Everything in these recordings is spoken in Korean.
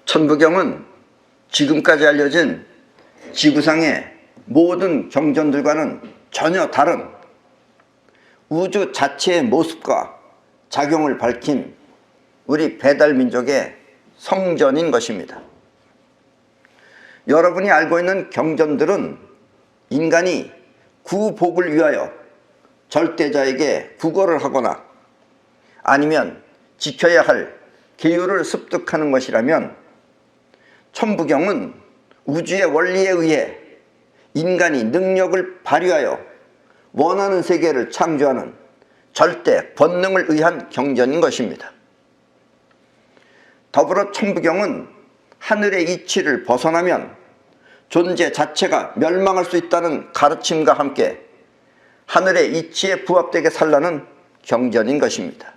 천부경은 지금까지 알려진 지구상의 모든 경전들과는 전혀 다른 우주 자체의 모습과 작용을 밝힌 우리 배달민족의 성전인 것입니다. 여러분이 알고 있는 경전들은 인간이 구복을 위하여 절대자에게 구걸을 하거나 아니면 지켜야 할 계율을 습득하는 것이라면, 천부경은 우주의 원리에 의해 인간이 능력을 발휘하여 원하는 세계를 창조하는 절대 권능을 의한 경전인 것입니다. 더불어 천부경은 하늘의 이치를 벗어나면 존재 자체가 멸망할 수 있다는 가르침과 함께 하늘의 이치에 부합되게 살라는 경전인 것입니다.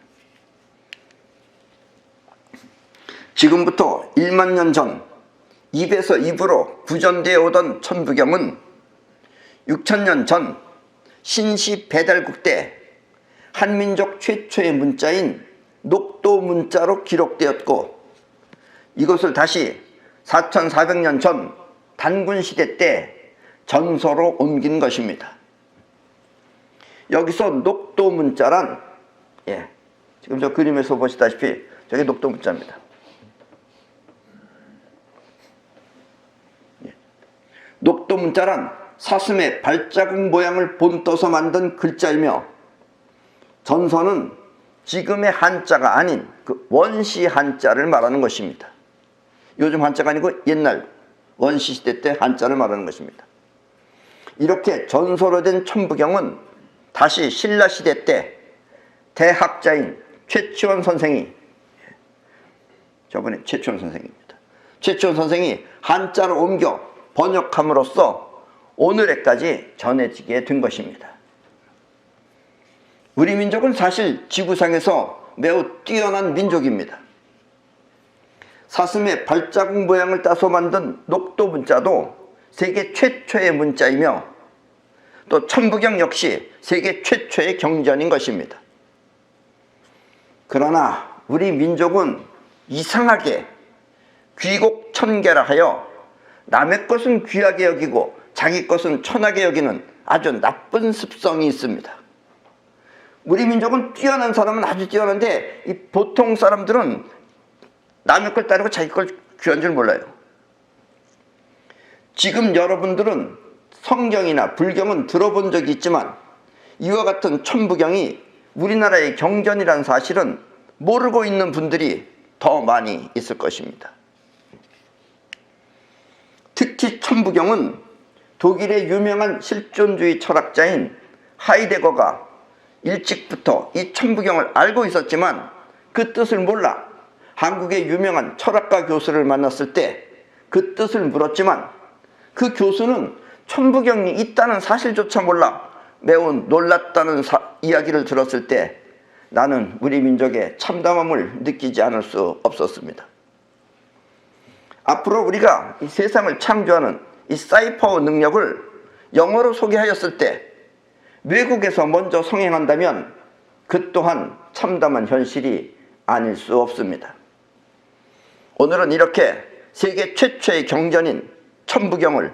지금부터 1만 년 전 입에서 입으로 구전되어 오던 천부경은 6,000년 전 신시 배달국 때 한민족 최초의 문자인 녹도 문자로 기록되었고, 이것을 다시 4,400년 전 단군시대 때 전서로 옮긴 것입니다. 여기서 녹도 문자란, 지금 저 그림에서 보시다시피 저게 녹도 문자입니다. 녹도 문자란 사슴의 발자국 모양을 본떠서 만든 글자이며, 전서는 지금의 한자가 아닌 그 원시 한자를 말하는 것입니다. 요즘 한자가 아니고 옛날 원시 시대 때 한자를 말하는 것입니다. 이렇게 전서로 된 천부경은 다시 신라 시대 때 대학자인 최치원 선생이, 저번에 최치원 선생입니다. 최치원 선생이 한자로 옮겨 번역함으로써 오늘에까지 전해지게 된 것입니다. 우리 민족은 사실 지구상에서 매우 뛰어난 민족입니다. 사슴의 발자국 모양을 따서 만든 녹도 문자도 세계 최초의 문자이며, 또 천부경 역시 세계 최초의 경전인 것입니다. 그러나 우리 민족은 이상하게 귀곡천개라 하여 남의 것은 귀하게 여기고 자기 것은 천하게 여기는 아주 나쁜 습성이 있습니다. 우리 민족은 뛰어난 사람은 아주 뛰어난데, 이 보통 사람들은 남의 걸 따르고 자기 걸 귀한 줄 몰라요. 지금 여러분들은 성경이나 불경은 들어본 적이 있지만 이와 같은 천부경이 우리나라의 경전이라는 사실은 모르고 있는 분들이 더 많이 있을 것입니다. 특히 천부경은 독일의 유명한 실존주의 철학자인 하이데거가 일찍부터 이 천부경을 알고 있었지만 그 뜻을 몰라 한국의 유명한 철학가 교수를 만났을 때 그 뜻을 물었지만, 그 교수는 천부경이 있다는 사실조차 몰라 매우 놀랐다는 이야기를 들었을 때 나는 우리 민족의 참담함을 느끼지 않을 수 없었습니다. 앞으로 우리가 이 세상을 창조하는 이 사이퍼 능력을 영어로 소개하였을 때 외국에서 먼저 성행한다면 그 또한 참담한 현실이 아닐 수 없습니다. 오늘은 이렇게 세계 최초의 경전인 천부경을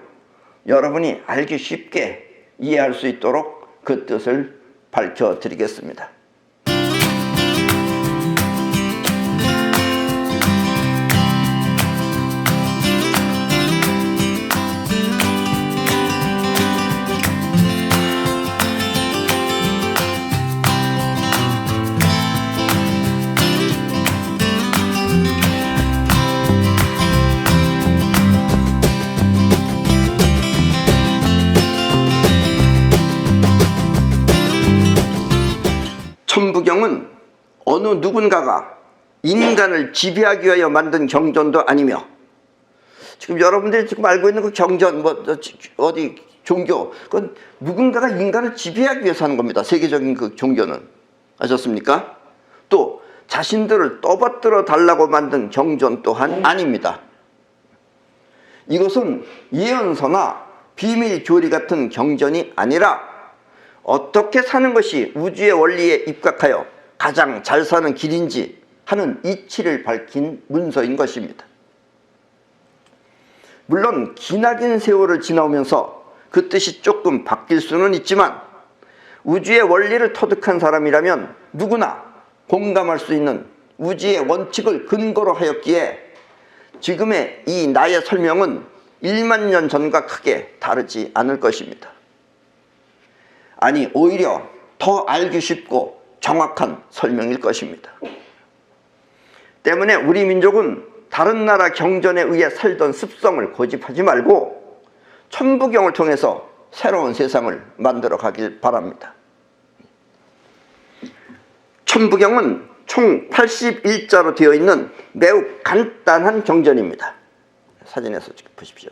여러분이 알기 쉽게 이해할 수 있도록 그 뜻을 밝혀드리겠습니다. 천부경은 어느 누군가가 인간을 지배하기 위하여 만든 경전도 아니며, 지금 여러분들이 지금 알고 있는 그 경전, 어디 종교, 그건 누군가가 인간을 지배하기 위해서 하는 겁니다. 세계적인 그 종교는. 아셨습니까? 또 자신들을 떠받들어 달라고 만든 경전 또한 아닙니다. 이것은 예언서나 비밀 교리 같은 경전이 아니라 어떻게 사는 것이 우주의 원리에 입각하여 가장 잘 사는 길인지 하는 이치를 밝힌 문서인 것입니다. 물론 기나긴 세월을 지나오면서 그 뜻이 조금 바뀔 수는 있지만 우주의 원리를 터득한 사람이라면 누구나 공감할 수 있는 우주의 원칙을 근거로 하였기에 지금의 이 나의 설명은 1만 년 전과 크게 다르지 않을 것입니다. 아니, 오히려 더 알기 쉽고 정확한 설명일 것입니다. 때문에 우리 민족은 다른 나라 경전에 의해 살던 습성을 고집하지 말고 천부경을 통해서 새로운 세상을 만들어 가길 바랍니다. 천부경은 총 81자로 되어 있는 매우 간단한 경전입니다. 사진에서 보십시오.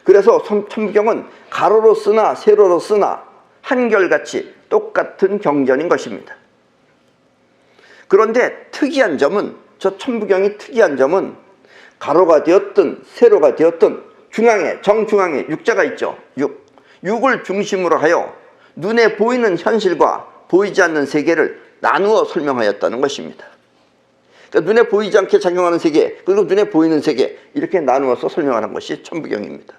그래서 천부경은 가로로 쓰나 세로로 쓰나 한결같이 똑같은 경전인 것입니다. 그런데 특이한 점은, 저 천부경이 특이한 점은 가로가 되었든 세로가 되었든 정중앙에 육자가 있죠. 6을 중심으로 하여 눈에 보이는 현실과 보이지 않는 세계를 나누어 설명하였다는 것입니다. 그러니까 눈에 보이지 않게 작용하는 세계, 그리고 눈에 보이는 세계, 이렇게 나누어서 설명하는 것이 천부경입니다.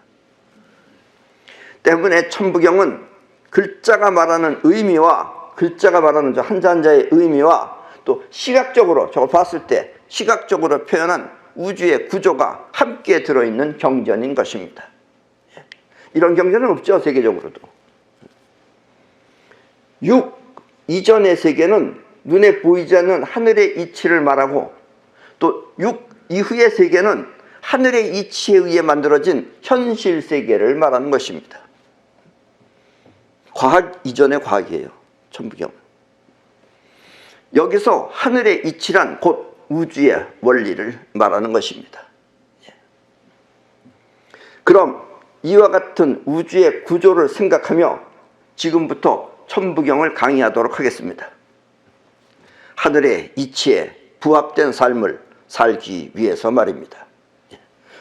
때문에 천부경은 글자가 말하는 의미와, 글자가 말하는 저 한자 한자의 의미와 또 시각적으로, 저걸 봤을 때 시각적으로 표현한 우주의 구조가 함께 들어있는 경전인 것입니다. 이런 경전은 없죠, 세계적으로도. 6 이전의 세계는 눈에 보이지 않는 하늘의 이치를 말하고, 또 6 이후의 세계는 하늘의 이치에 의해 만들어진 현실 세계를 말하는 것입니다. 과학 이전의 과학이에요, 천부경은. 여기서 하늘의 이치란 곧 우주의 원리를 말하는 것입니다. 그럼 이와 같은 우주의 구조를 생각하며 지금부터 천부경을 강의하도록 하겠습니다. 하늘의 이치에 부합된 삶을 살기 위해서 말입니다.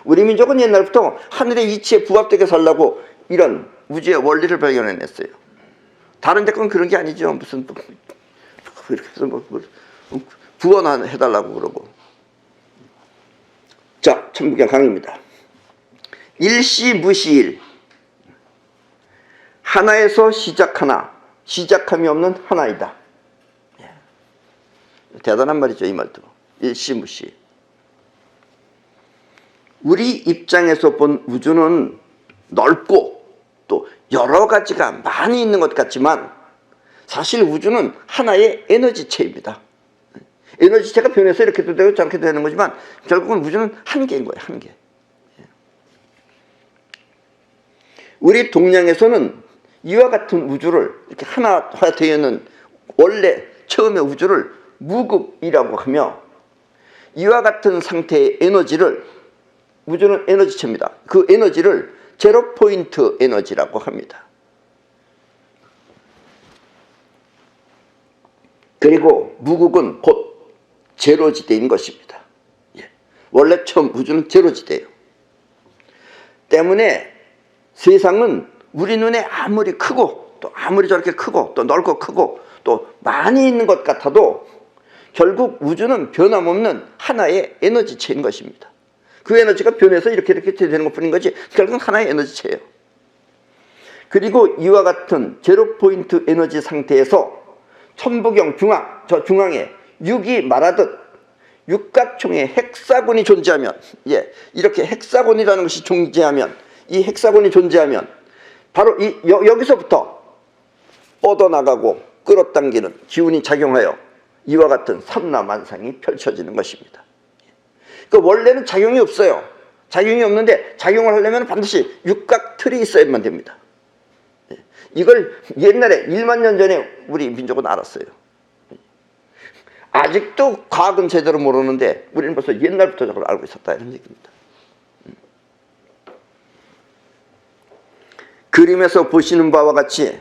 우리 민족은 옛날부터 하늘의 이치에 부합되게 살라고 이런 우주의 원리를 발견해냈어요. 다른 데 건 그런 게 아니죠. 무슨 이렇게 해서 구원해달라고 그러고. 자, 천부경 강의입니다. 일시무시일, 하나에서 시작하나 시작함이 없는 하나이다. 대단한 말이죠, 이 말도. 일시무시. 우리 입장에서 본 우주는 넓고 또 여러 가지가 많이 있는 것 같지만 사실 우주는 하나의 에너지체입니다. 에너지체가 변해서 이렇게도 되고 저렇게도 되는 거지만 결국은 우주는 한 개인 거예요, 한 개. 우리 동양에서는 이와 같은 우주를 이렇게 하나화되어 있는 원래 처음의 우주를 무급이라고 하며, 이와 같은 상태의 에너지를, 우주는 에너지체입니다. 그 에너지를 제로 포인트 에너지라고 합니다. 그리고 무국은 곧 제로지대인 것입니다. 원래 처음 우주는 제로지대예요. 때문에 세상은 우리 눈에 아무리 크고 또 아무리 저렇게 크고 또 넓고 크고 또 많이 있는 것 같아도 결국 우주는 변함없는 하나의 에너지체인 것입니다. 그 에너지가 변해서 이렇게 되는 것 뿐인 거지 결국은 하나의 에너지체예요. 그리고 이와 같은 제로 포인트 에너지 상태에서 천부경 저 중앙에 6이 말하듯 육각형의 헥사곤이 존재하면, 이렇게 헥사곤이라는 것이 존재하면, 이 헥사곤이 존재하면 바로 여기서부터 뻗어나가고 끌어당기는 기운이 작용하여 이와 같은 삼라만상이 펼쳐지는 것입니다. 그러니까 원래는 작용이 없어요. 작용이 없는데 작용을 하려면 반드시 육각 틀이 있어야만 됩니다. 이걸 옛날에 1만 년 전에 우리 민족은 알았어요. 아직도 과학은 제대로 모르는데 우리는 벌써 옛날부터 저걸 알고 있었다, 이런 얘기입니다. 그림에서 보시는 바와 같이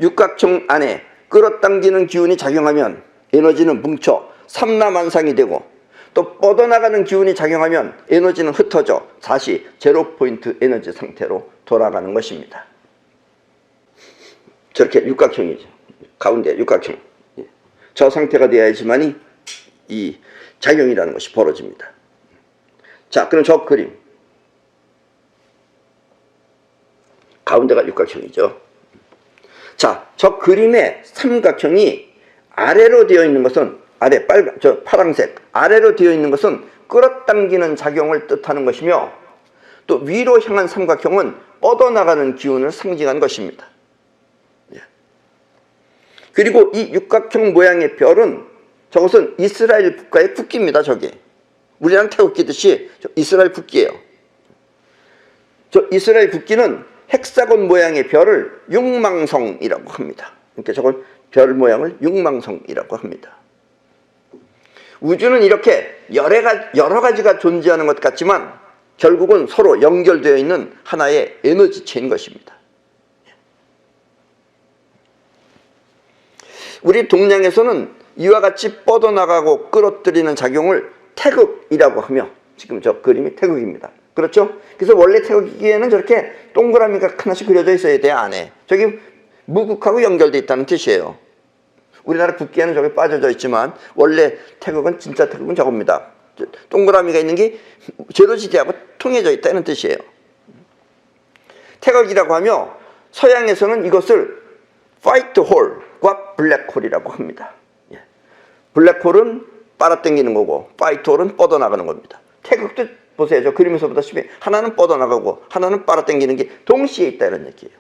육각형 안에 끌어당기는 기운이 작용하면 에너지는 뭉쳐 삼라만상이 되고, 또 뻗어나가는 기운이 작용하면 에너지는 흩어져 다시 제로 포인트 에너지 상태로 돌아가는 것입니다. 저렇게 육각형이죠. 가운데 육각형. 저 상태가 되어야지만이 이 작용이라는 것이 벌어집니다. 자, 그럼 저 그림. 가운데가 육각형이죠. 자, 저 그림의 삼각형이 아래로 되어 있는 것은 파란색 아래로 되어 있는 것은 끌어당기는 작용을 뜻하는 것이며, 또 위로 향한 삼각형은 뻗어나가는 기운을 상징하는 것입니다. 그리고 이 육각형 모양의 별은, 저것은 이스라엘 국가의 국기입니다. 저게 우리나라 태극기듯이 이스라엘 국기예요. 저 이스라엘 국기는 헥사곤 모양의 별을 육망성이라고 합니다. 그러니까 저걸 별 모양을 육망성이라고 합니다. 우주는 이렇게 여러 가지가 존재하는 것 같지만 결국은 서로 연결되어 있는 하나의 에너지체인 것입니다. 우리 동양에서는 이와 같이 뻗어나가고 끌어들이는 작용을 태극이라고 하며, 지금 저 그림이 태극입니다. 그렇죠? 그래서 원래 태극기에는 저렇게 동그라미가 하나씩 그려져 있어야 돼요. 안에 저기 무국하고 연결되어 있다는 뜻이에요. 우리나라 국기에는 저기 빠져져 있지만 원래 태극은, 진짜 태극은 저겁니다. 동그라미가 있는 게 제로지대하고 통해져 있다는 뜻이에요. 태극이라고 하며 서양에서는 이것을 화이트 홀과 블랙 홀이라고 합니다. 블랙홀은 빨아당기는 거고 화이트 홀은 뻗어나가는 겁니다. 태극도 보세요. 저 그림에서 보다시피 하나는 뻗어나가고 하나는 빨아당기는 게 동시에 있다, 이런 얘기예요.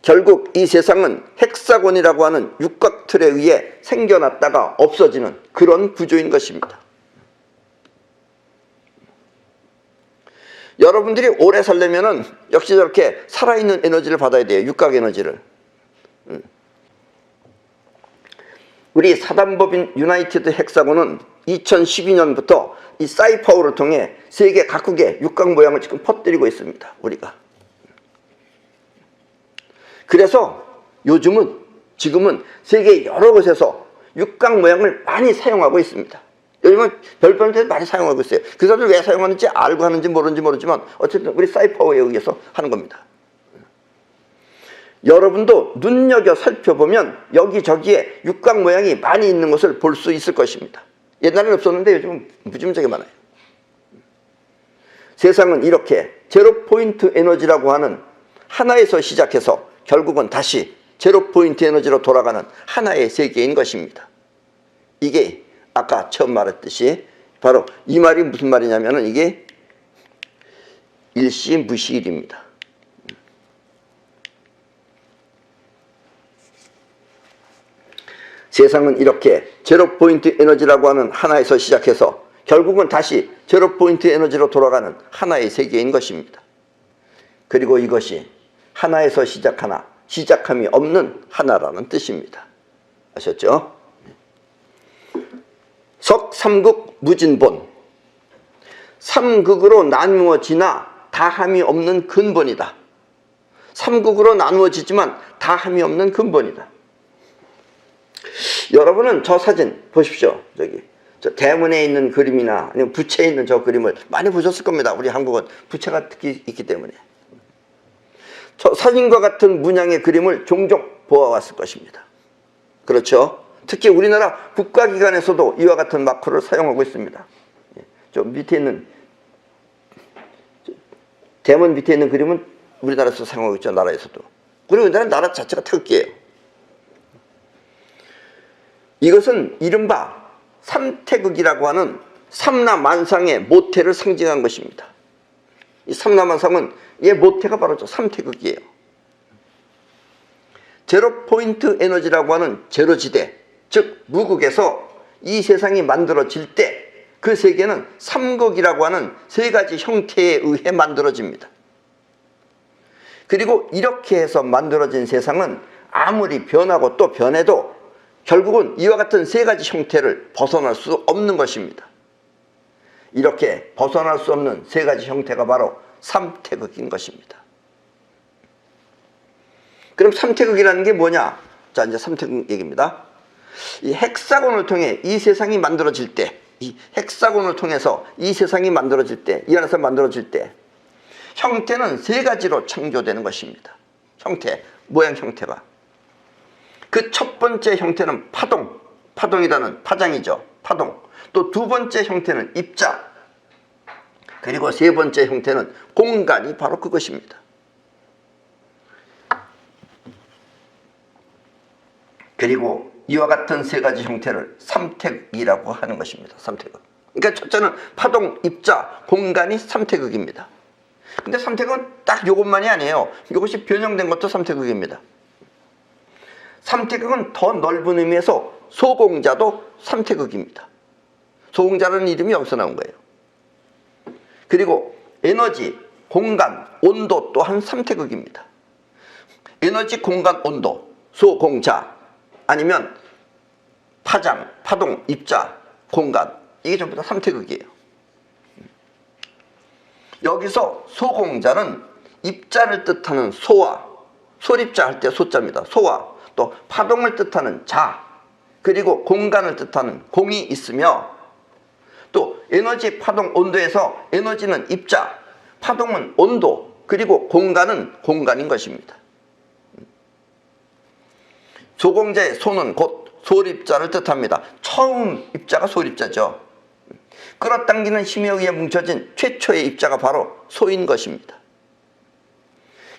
결국 이 세상은 헥사곤이라고 하는 육각틀에 의해 생겨났다가 없어지는 그런 구조인 것입니다. 여러분들이 오래 살려면은 역시 저렇게 살아있는 에너지를 받아야 돼요. 육각 에너지를. 우리 사단법인 유나이티드 헥사곤은 2012년부터 이 사이파워를 통해 세계 각국의 육각 모양을 지금 퍼뜨리고 있습니다. 우리가. 그래서 지금은 세계 여러 곳에서 육각 모양을 많이 사용하고 있습니다. 요즘은 별별한테 많이 사용하고 있어요. 그 사람들 왜 사용하는지 알고 하는지 모르는지 모르지만 어쨌든 우리 사이파워에 의해서 하는 겁니다. 여러분도 눈여겨 살펴보면 여기저기에 육각 모양이 많이 있는 것을 볼 수 있을 것입니다. 옛날에는 없었는데 요즘은 무지무지하게 많아요. 세상은 이렇게 제로 포인트 에너지라고 하는 하나에서 시작해서 결국은 다시 제로 포인트 에너지로 돌아가는 하나의 세계인 것입니다. 이게 아까 처음 말했듯이 바로 이 말이 무슨 말이냐면은 이게 일시무시일입니다. 세상은 이렇게 제로 포인트 에너지라고 하는 하나에서 시작해서 결국은 다시 제로 포인트 에너지로 돌아가는 하나의 세계인 것입니다. 그리고 이것이 하나에서 시작하나 시작함이 없는 하나라는 뜻입니다. 아셨죠? 석삼극 무진본, 삼극으로 나누어지나 다함이 없는 근본이다. 삼극으로 나누어지지만 다함이 없는 근본이다. 여러분은 저 사진 보십시오. 저 대문에 있는 그림이나 아니면 부채에 있는 저 그림을 많이 보셨을 겁니다. 우리 한국은 부채가 특히 있기 때문에. 저 사진과 같은 문양의 그림을 종종 보아왔을 것입니다. 그렇죠? 특히 우리나라 국가기관에서도 이와 같은 마크를 사용하고 있습니다. 저 밑에 있는 대문 밑에 있는 그림은 우리나라에서 사용하고 있죠. 나라에서도. 그리고 우리나라 나라 자체가 태극기예요. 이것은 이른바 삼태극이라고 하는 삼라만상의 모태를 상징한 것입니다. 이 삼라만상은 얘 모태가 바로 저 삼태극이에요. 제로 포인트 에너지라고 하는 제로지대, 즉 무극에서 이 세상이 만들어질 때 그 세계는 삼극이라고 하는 세 가지 형태에 의해 만들어집니다. 그리고 이렇게 해서 만들어진 세상은 아무리 변하고 또 변해도 결국은 이와 같은 세 가지 형태를 벗어날 수 없는 것입니다. 이렇게 벗어날 수 없는 세 가지 형태가 바로 삼태극인 것입니다. 그럼 삼태극이라는 게 뭐냐? 자, 이제 삼태극 얘기입니다. 이 헥사곤을 통해 이 세상이 만들어질 때, 이 헥사곤을 통해서 이 세상이 만들어질 때, 이 안에서 만들어질 때 형태는 세 가지로 창조되는 것입니다. 형태, 모양 형태가. 그 첫 번째 형태는 파동이라는 파장이죠. 파동. 또 두 번째 형태는 입자. 그리고 세 번째 형태는 공간이 바로 그것입니다. 그리고 이와 같은 세 가지 형태를 삼태극이라고 하는 것입니다. 삼태극. 그러니까 첫째는 파동, 입자, 공간이 삼태극입니다. 근데 삼태극은 딱 이것만이 아니에요. 이것이 변형된 것도 삼태극입니다. 삼태극은 더 넓은 의미에서 소공자도 삼태극입니다. 소공자라는 이름이 여기서 나온 거예요. 그리고 에너지, 공간, 온도 또한 삼태극입니다. 에너지, 공간, 온도, 소공자 아니면 파장, 파동, 입자, 공간, 이게 전부 다 삼태극이에요. 여기서 소공자는 입자를 뜻하는 소와, 소립자 할 때 소자입니다. 소와 또 파동을 뜻하는 자, 그리고 공간을 뜻하는 공이 있으며, 또 에너지, 파동, 온도에서 에너지는 입자, 파동은 온도, 그리고 공간은 공간인 것입니다. 소공자의 소는 곧 소립자를 뜻합니다. 처음 입자가 소립자죠. 끌어당기는 힘에 의해 뭉쳐진 최초의 입자가 바로 소인 것입니다.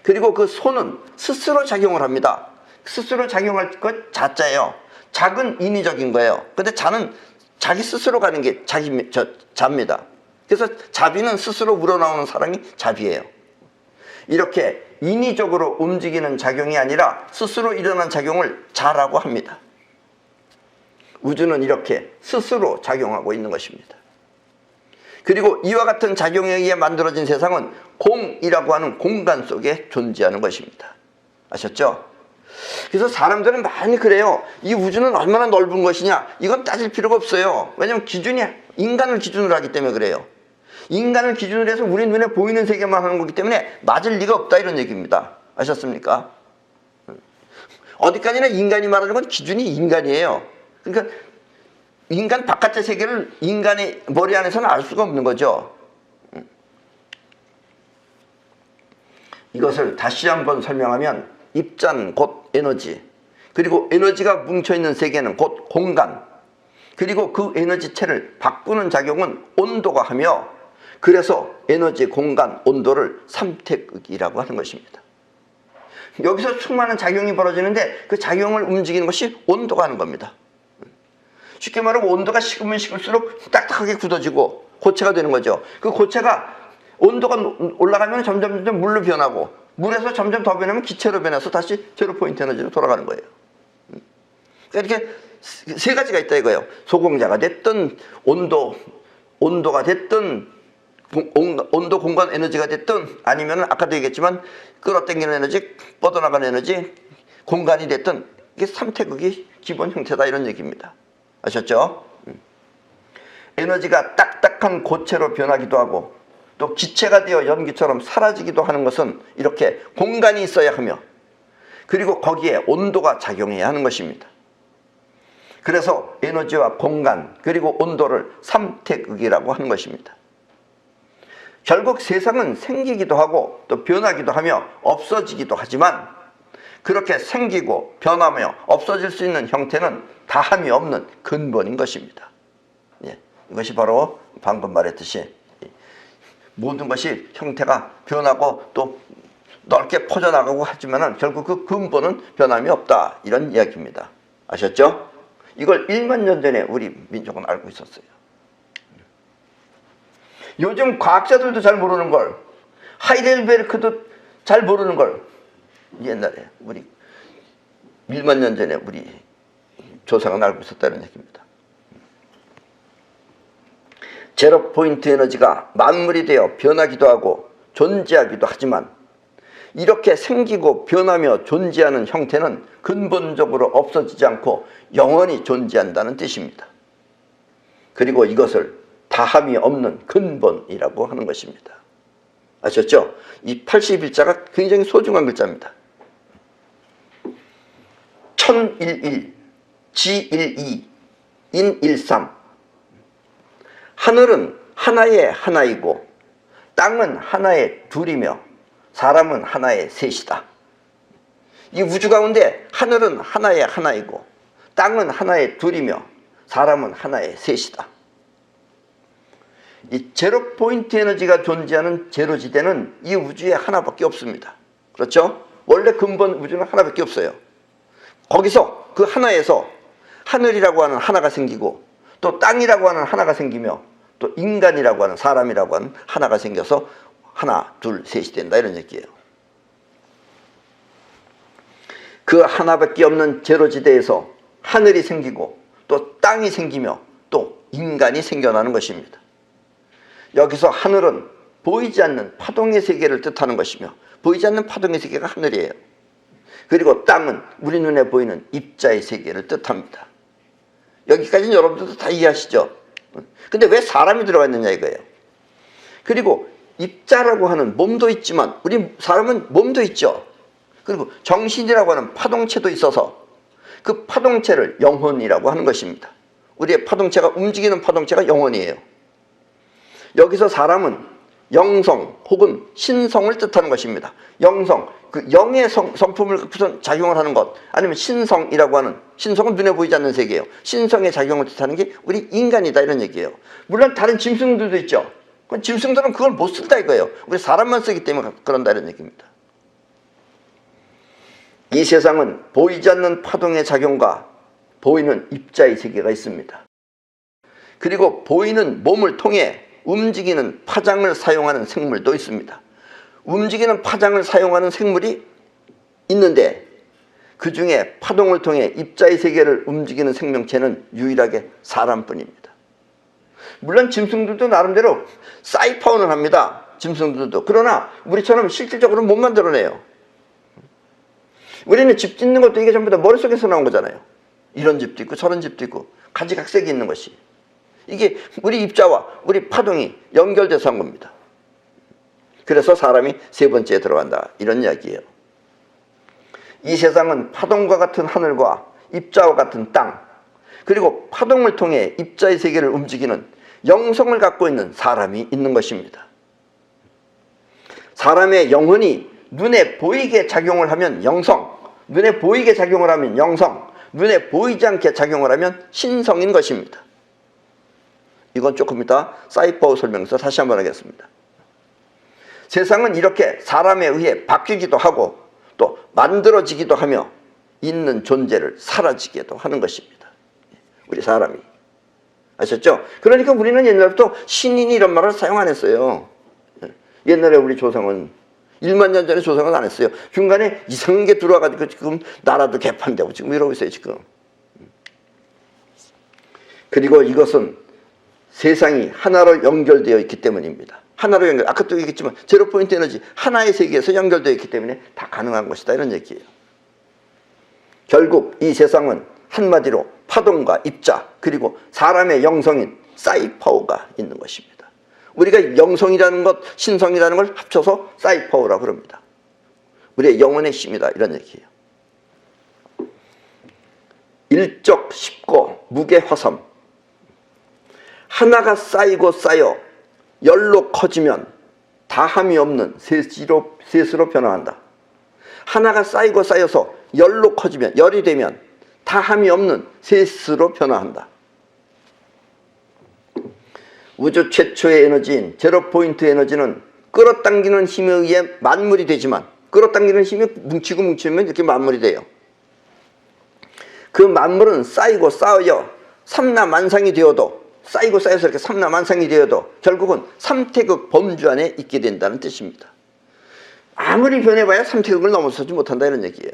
그리고 그 소는 스스로 작용을 합니다. 스스로 작용할 것 자자예요. 작은 인위적인 거예요. 근데 자는 자기 스스로 가는 게 자입니다. 그래서 자비는 스스로 우러나오는 사람이 자비예요. 이렇게 인위적으로 움직이는 작용이 아니라 스스로 일어난 작용을 자라고 합니다. 우주는 이렇게 스스로 작용하고 있는 것입니다. 그리고 이와 같은 작용에 의해 만들어진 세상은 공이라고 하는 공간 속에 존재하는 것입니다. 아셨죠? 그래서 사람들은 많이 그래요. 이 우주는 얼마나 넓은 것이냐, 이건 따질 필요가 없어요. 왜냐하면 기준이 인간을 기준으로 하기 때문에 그래요. 인간을 기준으로 해서 우리 눈에 보이는 세계만 하는 거기 때문에 맞을 리가 없다, 이런 얘기입니다. 아셨습니까? 어디까지나 인간이 말하는 건 기준이 인간이에요. 그러니까 인간 바깥의 세계를 인간의 머리 안에서는 알 수가 없는 거죠. 이것을 다시 한번 설명하면 입자는 곧 에너지, 그리고 에너지가 뭉쳐있는 세계는 곧 공간, 그리고 그 에너지체를 바꾸는 작용은 온도가 하며, 그래서 에너지, 공간, 온도를 삼태극이라고 하는 것입니다. 여기서 수많은 작용이 벌어지는데 그 작용을 움직이는 것이 온도가 하는 겁니다. 쉽게 말하면 온도가 식으면 식을수록 딱딱하게 굳어지고 고체가 되는 거죠. 그 고체가 온도가 올라가면 점점 물로 변하고, 물에서 점점 더 변하면 기체로 변해서 다시 제로 포인트 에너지로 돌아가는 거예요. 그러니까 이렇게 세 가지가 있다 이거예요. 소공자가 됐든 온도가 됐든 온도, 공간, 에너지가 됐든, 아니면 아까도 얘기했지만 끌어당기는 에너지, 뻗어나가는 에너지, 공간이 됐든, 이게 삼태극이 기본 형태다, 이런 얘기입니다. 아셨죠? 에너지가 딱딱한 고체로 변하기도 하고 또 기체가 되어 연기처럼 사라지기도 하는 것은 이렇게 공간이 있어야 하며, 그리고 거기에 온도가 작용해야 하는 것입니다. 그래서 에너지와 공간, 그리고 온도를 삼태극이라고 하는 것입니다. 결국 세상은 생기기도 하고 또 변하기도 하며 없어지기도 하지만, 그렇게 생기고 변하며 없어질 수 있는 형태는 다함이 없는 근본인 것입니다. 예, 이것이 바로 방금 말했듯이 모든 것이 형태가 변하고 또 넓게 퍼져나가고 하지만 결국 그 근본은 변함이 없다, 이런 이야기입니다. 아셨죠? 이걸 1만 년 전에 우리 민족은 알고 있었어요. 요즘 과학자들도 잘 모르는 걸, 하이델베르크도 잘 모르는 걸 옛날에 우리 1만 년 전에 우리 조상은 알고 있었다는 얘기입니다. 제로 포인트 에너지가 만물이 되어 변하기도 하고 존재하기도 하지만, 이렇게 생기고 변하며 존재하는 형태는 근본적으로 없어지지 않고 영원히 존재한다는 뜻입니다. 그리고 이것을 다함이 없는 근본이라고 하는 것입니다. 아셨죠? 이 81자가 굉장히 소중한 글자입니다. 1011, G12, 인13. 하늘은 하나의 하나이고 땅은 하나의 둘이며 사람은 하나의 셋이다. 이 우주 가운데 하늘은 하나의 하나이고 땅은 하나의 둘이며 사람은 하나의 셋이다. 이 제로 포인트 에너지가 존재하는 제로지대는 이 우주에 하나밖에 없습니다. 그렇죠? 원래 근본 우주는 하나밖에 없어요. 거기서 그 하나에서 하늘이라고 하는 하나가 생기고 또 땅이라고 하는 하나가 생기며 또 인간이라고 하는 사람이라고 하는 하나가 생겨서 하나, 둘, 셋이 된다 이런 얘기예요. 그 하나밖에 없는 제로지대에서 하늘이 생기고 또 땅이 생기며 또 인간이 생겨나는 것입니다. 여기서 하늘은 보이지 않는 파동의 세계를 뜻하는 것이며 보이지 않는 파동의 세계가 하늘이에요. 그리고 땅은 우리 눈에 보이는 입자의 세계를 뜻합니다. 여기까지는 여러분들도 다 이해하시죠? 근데 왜 사람이 들어가 있느냐 이거예요. 그리고 입자라고 하는 몸도 있지만 우리 사람은 몸도 있죠. 그리고 정신이라고 하는 파동체도 있어서 그 파동체를 영혼이라고 하는 것입니다. 우리의 파동체가 움직이는 파동체가 영혼이에요. 여기서 사람은 영성 혹은 신성을 뜻하는 것입니다. 영성, 그 영의 성품을 갖고서 작용을 하는 것, 아니면 신성이라고 하는, 신성은 눈에 보이지 않는 세계예요. 신성의 작용을 뜻하는 게 우리 인간이다 이런 얘기예요. 물론 다른 짐승들도 있죠. 짐승들은 그걸 못 쓴다 이거예요. 우리 사람만 쓰기 때문에 그런다 이런 얘기입니다. 이 세상은 보이지 않는 파동의 작용과 보이는 입자의 세계가 있습니다. 그리고 보이는 몸을 통해 움직이는 파장을 사용하는 생물도 있습니다. 움직이는 파장을 사용하는 생물이 있는데 그 중에 파동을 통해 입자의 세계를 움직이는 생명체는 유일하게 사람뿐입니다. 물론 짐승들도 나름대로 사이파운을 합니다. 짐승들도. 그러나 우리처럼 실질적으로 못 만들어내요. 우리는 집 짓는 것도 이게 전부 다 머릿속에서 나온 거잖아요. 이런 집도 있고 저런 집도 있고 가지각색이 있는 것이. 이게 우리 입자와 우리 파동이 연결돼서 한 겁니다. 그래서 사람이 세 번째에 들어간다 이런 이야기예요. 이 세상은 파동과 같은 하늘과 입자와 같은 땅, 그리고 파동을 통해 입자의 세계를 움직이는 영성을 갖고 있는 사람이 있는 것입니다. 사람의 영혼이 눈에 보이게 작용을 하면 영성, 눈에 보이게 작용을 하면 영성, 눈에 보이지 않게 작용을 하면 신성인 것입니다. 이건 조금 이따 사이퍼 설명에서 다시 한번 하겠습니다. 세상은 이렇게 사람에 의해 바뀌기도 하고 또 만들어지기도 하며 있는 존재를 사라지게도 하는 것입니다. 우리 사람이. 아셨죠? 그러니까 우리는 옛날부터 신인이 이런 말을 사용 안 했어요. 옛날에 우리 조상은 1만 년 전에 조상은 안 했어요. 중간에 이상한 게 들어와가지고 지금 나라도 개판되고 지금 이러고 있어요 지금. 그리고 이것은 세상이 하나로 연결되어 있기 때문입니다. 하나로 연결, 아까도 얘기했지만 제로 포인트 에너지 하나의 세계에서 연결되어 있기 때문에 다 가능한 것이다 이런 얘기예요. 결국 이 세상은 한마디로 파동과 입자 그리고 사람의 영성인 사이파워가 있는 것입니다. 우리가 영성이라는 것, 신성이라는 걸 합쳐서 사이파워라고 그럽니다. 우리의 영혼의 힘이다 이런 얘기예요. 일적 십고 무게 화섬, 하나가 쌓여 열로 커지면 다함이 없는 셋으로 변화한다. 하나가 쌓이고 쌓여서 열로 커지면, 열이 되면 다함이 없는 셋으로 변화한다. 우주 최초의 에너지인 제로포인트 에너지는 끌어당기는 힘에 의해 만물이 되지만, 끌어당기는 힘이 뭉치고 뭉치면 이렇게 만물이 돼요. 그 만물은 쌓이고 쌓여 삼라만상이 되어도, 쌓이고 쌓여서 이렇게 삼라만상이 되어도 결국은 삼태극 범주 안에 있게 된다는 뜻입니다. 아무리 변해봐야 삼태극을 넘어서지 못한다 이런 얘기예요.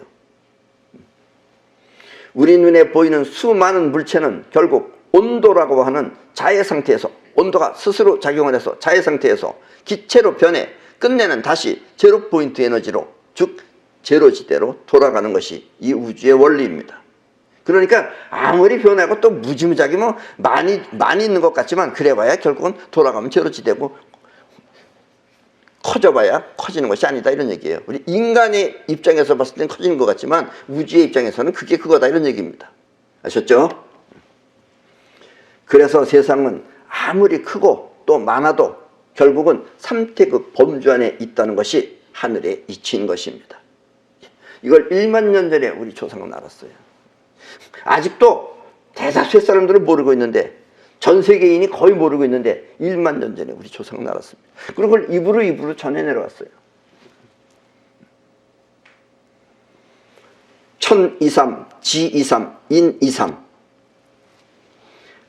우리 눈에 보이는 수많은 물체는 결국 온도라고 하는 자해 상태에서, 온도가 스스로 작용을 해서 자해 상태에서 기체로 변해 끝내는 다시 제로 포인트 에너지로, 즉 제로지대로 돌아가는 것이 이 우주의 원리입니다. 그러니까 아무리 변하고 또 무지무지하게 뭐 많이 있는 것 같지만 그래봐야 결국은 돌아가면 제로지대고 커져봐야 커지는 것이 아니다 이런 얘기예요. 우리 인간의 입장에서 봤을 땐 커지는 것 같지만 우주의 입장에서는 그게 그거다 이런 얘기입니다. 아셨죠? 그래서 세상은 아무리 크고 또 많아도 결국은 삼태극 범주 안에 있다는 것이 하늘의 이치인 것입니다. 이걸 1만 년 전에 우리 조상은 알았어요. 아직도 대다수의 사람들은 모르고 있는데, 전 세계인이 거의 모르고 있는데 1만 년 전에 우리 조상은 알았습니다. 그리고 그걸 입으로 전해 내려왔어요. 천이삼, 지이삼, 인이삼.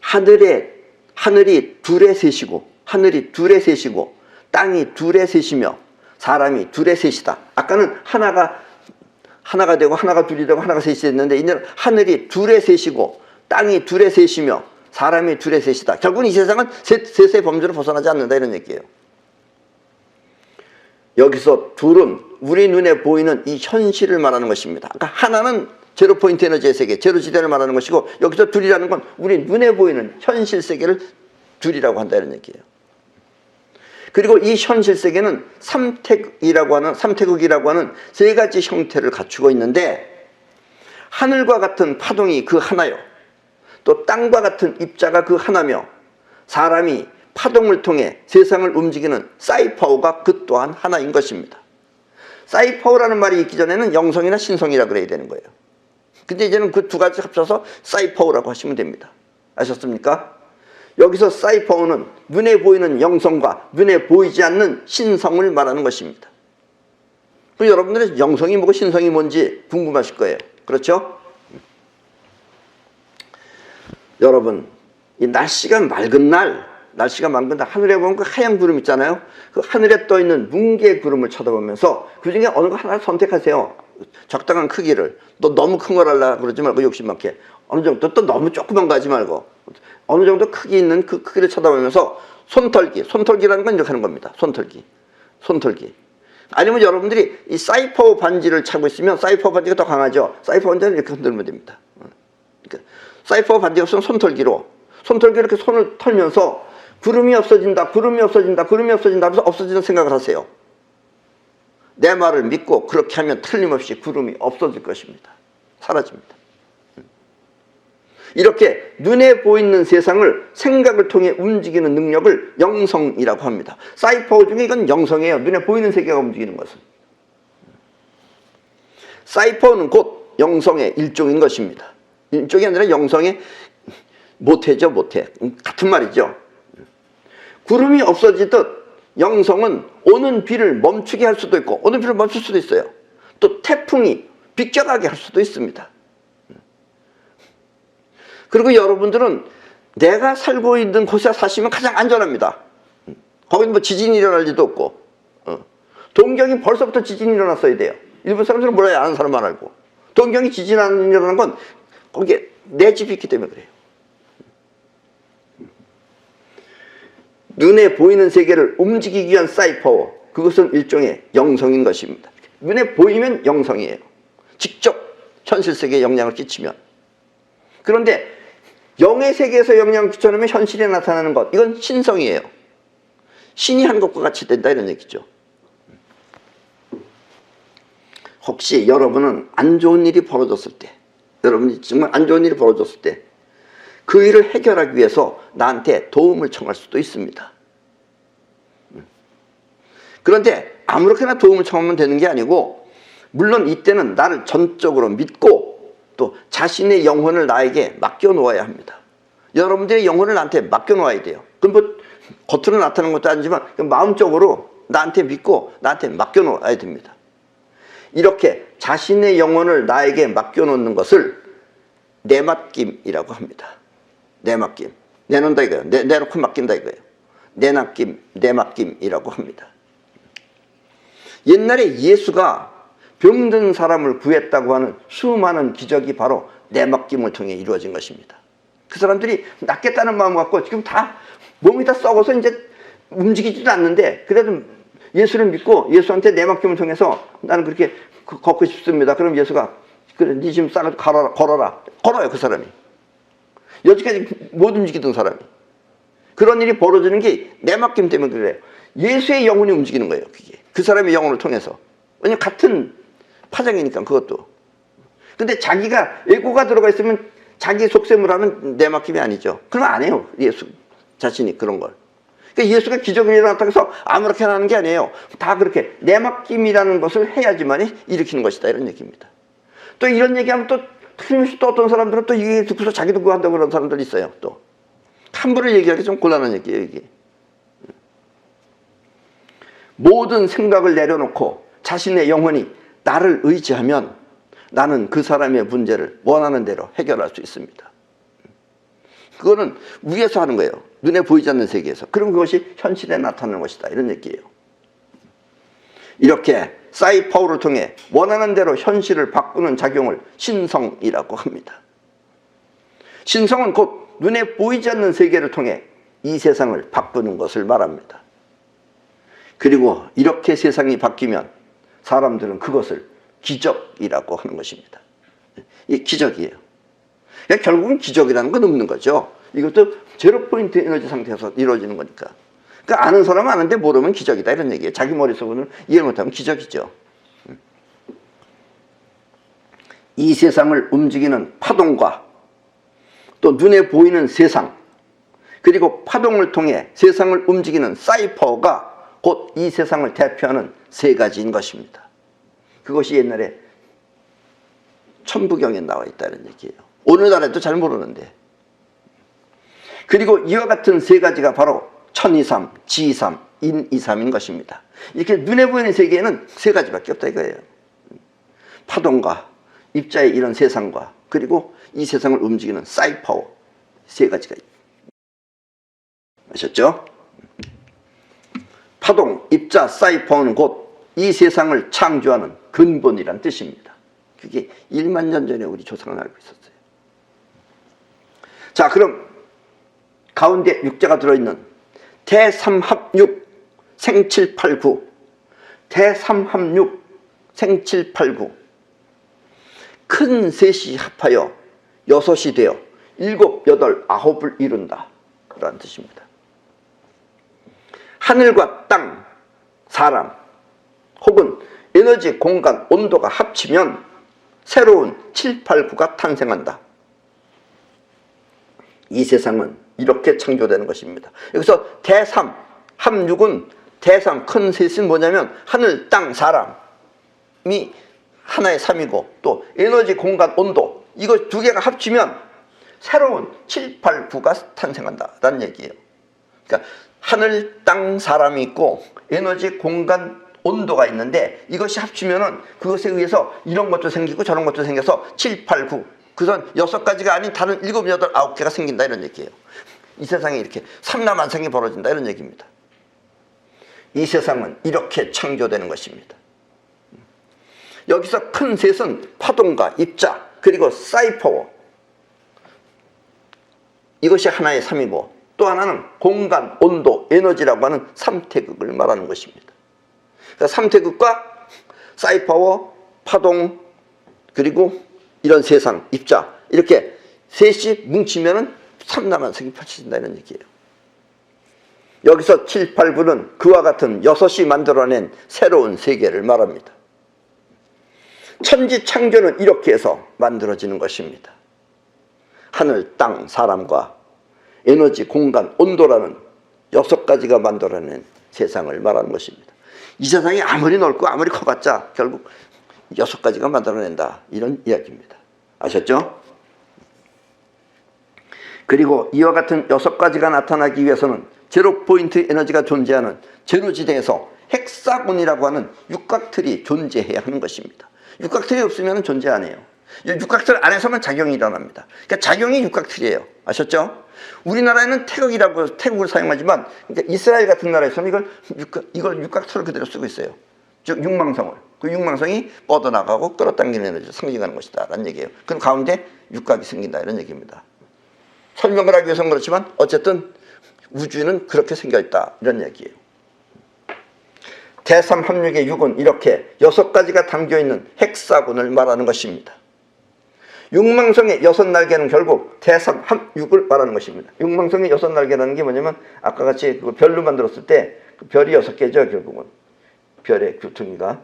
하늘이 둘에 셋이고, 하늘이 둘에 셋이고, 땅이 둘에 셋이며, 사람이 둘에 셋이다. 아까는 하나가 되고, 하나가 둘이 되고, 하나가 셋이 됐는데, 이제는 하늘이 둘에 셋이고, 땅이 둘에 셋이며, 사람이 둘에 셋이다. 결국은 이 세상은 셋의 범주를 벗어나지 않는다, 이런 얘기예요. 여기서 둘은 우리 눈에 보이는 이 현실을 말하는 것입니다. 그러니까 하나는 제로 포인트 에너지의 세계, 제로 지대를 말하는 것이고, 여기서 둘이라는 건 우리 눈에 보이는 현실 세계를 둘이라고 한다는 얘기예요. 그리고 이 현실 세계는 삼태극이라고 하는 세 가지 형태를 갖추고 있는데, 하늘과 같은 파동이 그 하나요. 또 땅과 같은 입자가 그 하나며, 사람이 파동을 통해 세상을 움직이는 사이파워가 그 또한 하나인 것입니다. 사이파워라는 말이 있기 전에는 영성이나 신성이라 그래야 되는 거예요. 근데 이제는 그 두 가지 합쳐서 사이파워라고 하시면 됩니다. 아셨습니까? 여기서 사이파워는 눈에 보이는 영성과 눈에 보이지 않는 신성을 말하는 것입니다. 여러분들은 영성이 뭐고 신성이 뭔지 궁금하실 거예요. 그렇죠? 여러분, 이 날씨가 맑은 날 하늘에 보면 그 하얀 구름 있잖아요. 그 하늘에 떠 있는 뭉게의 구름을 쳐다보면서 그 중에 어느 거 하나를 선택하세요. 적당한 크기를. 또 너무 큰 걸 하려고 그러지 말고 욕심 많게. 어느 정도, 또 너무 조그만 거 하지 말고 어느 정도 크기 있는 그 크기를 쳐다보면서 손털기라는 건 이렇게 하는 겁니다. 손털기. 아니면 여러분들이 이 사이퍼 반지를 차고 있으면 사이퍼 반지가 더 강하죠. 사이퍼 반지는 이렇게 흔들면 됩니다. 그러니까 사이퍼 반지가 없으면 손털기로 이렇게 손을 털면서 구름이 없어진다 하면서 없어지는 생각을 하세요. 내 말을 믿고 그렇게 하면 틀림없이 구름이 없어질 것입니다. 사라집니다. 이렇게 눈에 보이는 세상을 생각을 통해 움직이는 능력을 영성이라고 합니다. 사이퍼 중에 이건 영성이에요. 눈에 보이는 세계가 움직이는 것은. 사이퍼는 곧 영성의 일종인 것입니다. 일종이 아니라 영성의 모태죠. 같은 말이죠. 구름이 없어지듯 영성은 오는 비를 멈추게 할 수도 있고, 오는 비를 멈출 수도 있어요. 또 태풍이 비껴가게 할 수도 있습니다. 그리고 여러분들은 내가 살고 있는 곳에 사시면 가장 안전합니다. 거기는 뭐 지진이 일어날 리도 없고, 동경이 벌써부터 지진이 일어났어야 돼요. 일본 사람들은 몰라요. 아는 사람만 알고. 동경이 지진 안 일어나는 건 거기에 내 집이 있기 때문에 그래요. 눈에 보이는 세계를 움직이기 위한 사이퍼워, 그것은 일종의 영성인 것입니다. 눈에 보이면 영성이에요. 직접 현실 세계에 영향을 끼치면. 그런데 영의 세계에서 영향을 끼쳐내면 현실에 나타나는 것, 이건 신성이에요. 신이 한 것과 같이 된다, 이런 얘기죠. 혹시 여러분은 안 좋은 일이 벌어졌을 때, 여러분이 정말 안 좋은 일이 벌어졌을 때 그 일을 해결하기 위해서 나한테 도움을 청할 수도 있습니다. 그런데 아무렇게나 도움을 청하면 되는 게 아니고, 물론 이때는 나를 전적으로 믿고 또 자신의 영혼을 나에게 맡겨놓아야 합니다. 여러분들의 영혼을 나한테 맡겨놓아야 돼요. 그럼 뭐 겉으로 나타나는 것도 아니지만 마음적으로 나한테 믿고 나한테 맡겨놓아야 됩니다. 이렇게 자신의 영혼을 나에게 맡겨놓는 것을 내맡김이라고 합니다. 내맡김. 내놓는다 이거예요. 내놓고 맡긴다 이거예요. 내맡김이라고 합니다. 옛날에 예수가 병든 사람을 구했다고 하는 수많은 기적이 바로 내맡김을 통해 이루어진 것입니다. 그 사람들이 낫겠다는 마음 갖고 지금 다 몸이 다 썩어서 이제 움직이지도 않는데, 그래도 예수를 믿고 예수한테 내맡김을 통해서 나는 그렇게 걷고 싶습니다. 그럼 예수가 그래, 네 짐 싸가지고 걸어요 그 사람이. 여지까지 못 움직이던 사람이. 그런 일이 벌어지는 게 내맡김 때문에 그래요. 예수의 영혼이 움직이는 거예요. 그게 그 사람의 영혼을 통해서. 왜냐면 같은 파장이니까 그것도. 근데 자기가 에고가 들어가 있으면 자기 속셈을 하면 내맡김이 아니죠. 그러면 안 해요. 예수 자신이 그런 걸. 그러니까 예수가 기적을 일어났다고 해서 아무렇게나 하는 게 아니에요. 다 그렇게 내맡김이라는 것을 해야지만 일으키는 것이다, 이런 얘기입니다. 또 이런 얘기하면 또 틀림없이 또 어떤 사람들은 또 이게 듣고서 자기도 그거 한다고 그런 사람들이 있어요. 또 함부로 얘기하기 좀 곤란한 얘기예요, 이게. 모든 생각을 내려놓고 자신의 영혼이 나를 의지하면 나는 그 사람의 문제를 원하는 대로 해결할 수 있습니다. 그거는 위에서 하는 거예요. 눈에 보이지 않는 세계에서. 그럼 그것이 현실에 나타나는 것이다, 이런 얘기예요. 이렇게 사이파워를 통해 원하는 대로 현실을 바꾸는 작용을 신성이라고 합니다. 신성은 곧 눈에 보이지 않는 세계를 통해 이 세상을 바꾸는 것을 말합니다. 그리고 이렇게 세상이 바뀌면 사람들은 그것을 기적이라고 하는 것입니다. 이게 기적이에요. 그러니까 결국은 기적이라는 건 없는 거죠. 이것도 제로 포인트 에너지 상태에서 이루어지는 거니까. 그러니까 아는 사람은 아는데 모르면 기적이다, 이런 얘기예요. 자기 머릿속으로 이해 못하면 기적이죠. 이 세상을 움직이는 파동과 또 눈에 보이는 세상, 그리고 파동을 통해 세상을 움직이는 사이퍼가 곧 이 세상을 대표하는 세 가지인 것입니다. 그것이 옛날에 천부경에 나와 있다는 얘기예요. 오늘날에도 잘 모르는데. 그리고 이와 같은 세 가지가 바로 천이삼, 지이삼, 인이삼인 것입니다. 이렇게 눈에 보이는 세계에는 세 가지밖에 없다 이거예요. 파동과 입자의 이런 세상과 그리고 이 세상을 움직이는 사이파워, 세 가지가 있다. 아셨죠? 파동, 입자, 사이파워는 곧 이 세상을 창조하는 근본이란 뜻입니다. 그게 1만 년 전에 우리 조상은 알고 있었어요. 자, 그럼 가운데 육자가 들어있는 대삼합육 생칠팔구, 대삼합육 생칠팔구, 큰 셋이 합하여 여섯이 되어 일곱, 여덟, 아홉을 이룬다, 라는 뜻입니다. 하늘과 땅, 사람, 혹은 에너지, 공간, 온도가 합치면 새로운 7, 8, 9가 탄생한다. 이 세상은 이렇게 창조되는 것입니다. 여기서 대삼, 합육은 대삼, 큰 셋은 뭐냐면 하늘, 땅, 사람이 하나의 삼이고 또 에너지, 공간, 온도, 이거 두 개가 합치면 새로운 7, 8, 9가 탄생한다 라는 얘기예요. 그러니까 하늘, 땅, 사람이 있고 에너지, 공간, 온도가 있는데 이것이 합치면은 그것에 의해서 이런 것도 생기고 저런 것도 생겨서 7, 8, 9, 그선 6가지가 아닌 다른 7, 8, 9개가 생긴다, 이런 얘기예요. 이 세상에 이렇게 삼라만상이 벌어진다, 이런 얘기입니다. 이 세상은 이렇게 창조되는 것입니다. 여기서 큰 셋은 파동과 입자 그리고 사이퍼워, 이것이 하나의 삼이고 또 하나는 공간, 온도, 에너지라고 하는 삼태극을 말하는 것입니다. 그러니까 삼태극과 사이퍼워, 파동, 그리고 이런 세상, 입자, 이렇게 셋이 뭉치면은 삼라만상이 펼쳐진다, 이런 얘기예요. 여기서 7, 8, 9는 그와 같은 6이 만들어낸 새로운 세계를 말합니다. 천지 창조는 이렇게 해서 만들어지는 것입니다. 하늘, 땅, 사람과 에너지, 공간, 온도라는 6가지가 만들어낸 세상을 말하는 것입니다. 이 세상이 아무리 넓고 아무리 커봤자 결국 6가지가 만들어낸다, 이런 이야기입니다. 아셨죠? 그리고 이와 같은 6가지가 나타나기 위해서는 제로 포인트 에너지가 존재하는 제로지대에서 헥사곤이라고 하는 육각틀이 존재해야 하는 것입니다. 육각틀이 없으면 존재 안 해요. 육각틀 안에서만 작용이 일어납니다. 그러니까 작용이 육각틀이에요. 아셨죠? 우리나라에는 태극을 사용하지만, 그러니까 이스라엘 같은 나라에서는 이걸 육각틀을 그대로 쓰고 있어요. 즉 육망성을. 그 육망성이 뻗어나가고 끌어당기는 에너지를 상징하는 것이다 라는 얘기예요. 그럼 가운데 육각이 생긴다, 이런 얘기입니다. 설명을 하기 위해서는 그렇지만 어쨌든 우주는 그렇게 생겨있다, 이런 얘기예요. 대삼합육의 육은 이렇게 6가지가 담겨있는 헥사곤을 말하는 것입니다. 육망성의 6날개는 결국 대삼합육을 말하는 것입니다. 육망성의 6날개라는 게 뭐냐면 아까 같이 그 별로 만들었을 때 그 별이 6개죠. 결국은 별의 구퉁이가,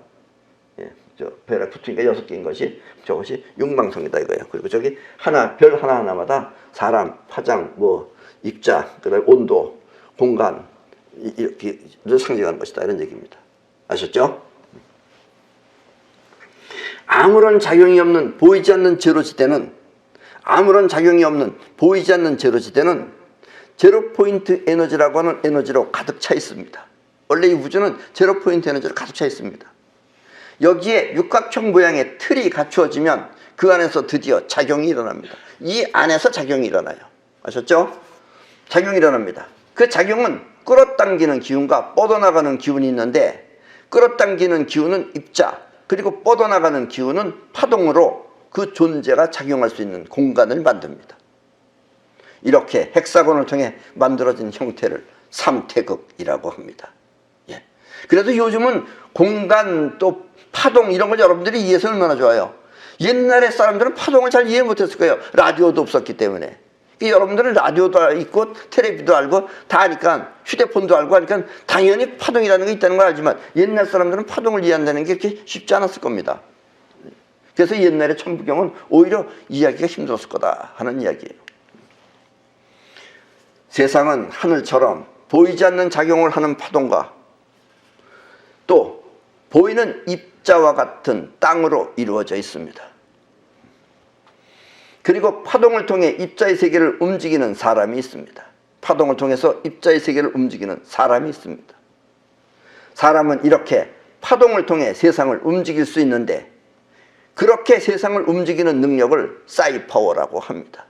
별의 구퉁이가 6개인 것이, 저것이 육망성이다 이거예요. 그리고 저기 별 하나하나마다 사람, 화장, 입자, 그다음에 온도, 공간, 이렇게를 상징하는 것이다, 이런 얘기입니다. 아셨죠? 아무런 작용이 없는 보이지 않는 제로지대는 제로 포인트 에너지라고 하는 에너지로 가득 차 있습니다. 원래 이 우주는 제로 포인트 에너지로 가득 차 있습니다. 여기에 육각형 모양의 틀이 갖추어지면 그 안에서 드디어 작용이 일어납니다. 이 안에서 작용이 일어나요. 아셨죠? 작용이 일어납니다. 그 작용은 끌어당기는 기운과 뻗어나가는 기운이 있는데, 끌어당기는 기운은 입자, 그리고 뻗어나가는 기운은 파동으로 그 존재가 작용할 수 있는 공간을 만듭니다. 이렇게 헥사곤을 통해 만들어진 형태를 삼태극이라고 합니다. 예. 그래도 요즘은 공간 또 파동 이런 걸 여러분들이 이해해서 얼마나 좋아요. 옛날에 사람들은 파동을 잘 이해 못했을 거예요. 라디오도 없었기 때문에. 여러분들은 라디오도 있고 텔레비도 알고 다 아니까, 휴대폰도 알고 하니까 당연히 파동이라는 게 있다는 걸 알지만, 옛날 사람들은 파동을 이해한다는 게 그렇게 쉽지 않았을 겁니다. 그래서 옛날에 천부경은 오히려 이해하기가 힘들었을 거다 하는 이야기예요. 세상은 하늘처럼 보이지 않는 작용을 하는 파동과 또 보이는 입자와 같은 땅으로 이루어져 있습니다. 그리고 파동을 통해 입자의 세계를 움직이는 사람이 있습니다. 파동을 통해서 입자의 세계를 움직이는 사람이 있습니다. 사람은 이렇게 파동을 통해 세상을 움직일 수 있는데, 그렇게 세상을 움직이는 능력을 사이파워라고 합니다.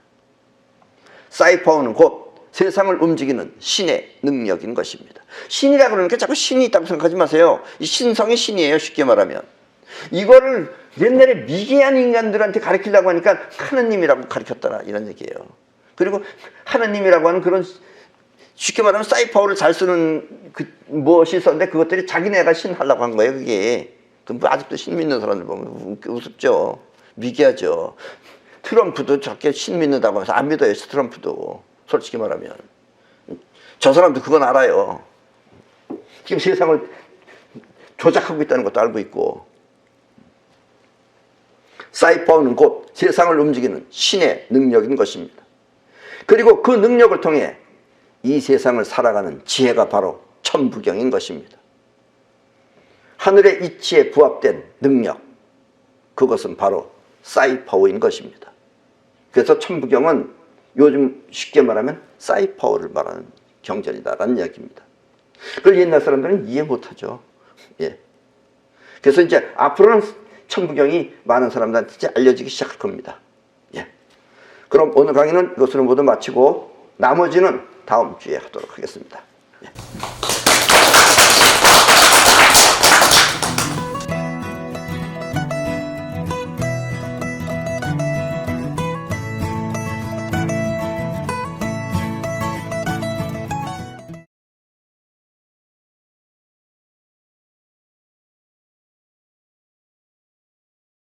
사이파워는 곧 세상을 움직이는 신의 능력인 것입니다. 신이라 그러니까 자꾸 신이 있다고 생각하지 마세요. 이 신성이 신이에요, 쉽게 말하면. 이거를 옛날에 미개한 인간들한테 가르치려고 하니까 하느님이라고 가르쳤더라, 이런 얘기예요. 그리고 하느님이라고 하는 그런, 쉽게 말하면 사이파워를 잘 쓰는 무엇이 있었는데, 그것들이 자기네가 신 하려고 한 거예요, 그게. 뭐 아직도 신 믿는 사람들 보면 우습죠. 미개하죠. 트럼프도 저렇게 신 믿는다고 해서 안 믿어요, 트럼프도. 솔직히 말하면. 저 사람도 그건 알아요. 지금 세상을 조작하고 있다는 것도 알고 있고. 사이파워는 곧 세상을 움직이는 신의 능력인 것입니다. 그리고 그 능력을 통해 이 세상을 살아가는 지혜가 바로 천부경인 것입니다. 하늘의 이치에 부합된 능력, 그것은 바로 사이파워인 것입니다. 그래서 천부경은 요즘 쉽게 말하면 사이파워를 말하는 경전이다라는 이야기입니다. 그걸 옛날 사람들은 이해 못하죠. 예. 그래서 이제 앞으로는 천부경이 많은 사람들한테 이제 알려지기 시작할 겁니다. 예. 그럼 오늘 강의는 이것으로 모두 마치고 나머지는 다음 주에 하도록 하겠습니다. 예.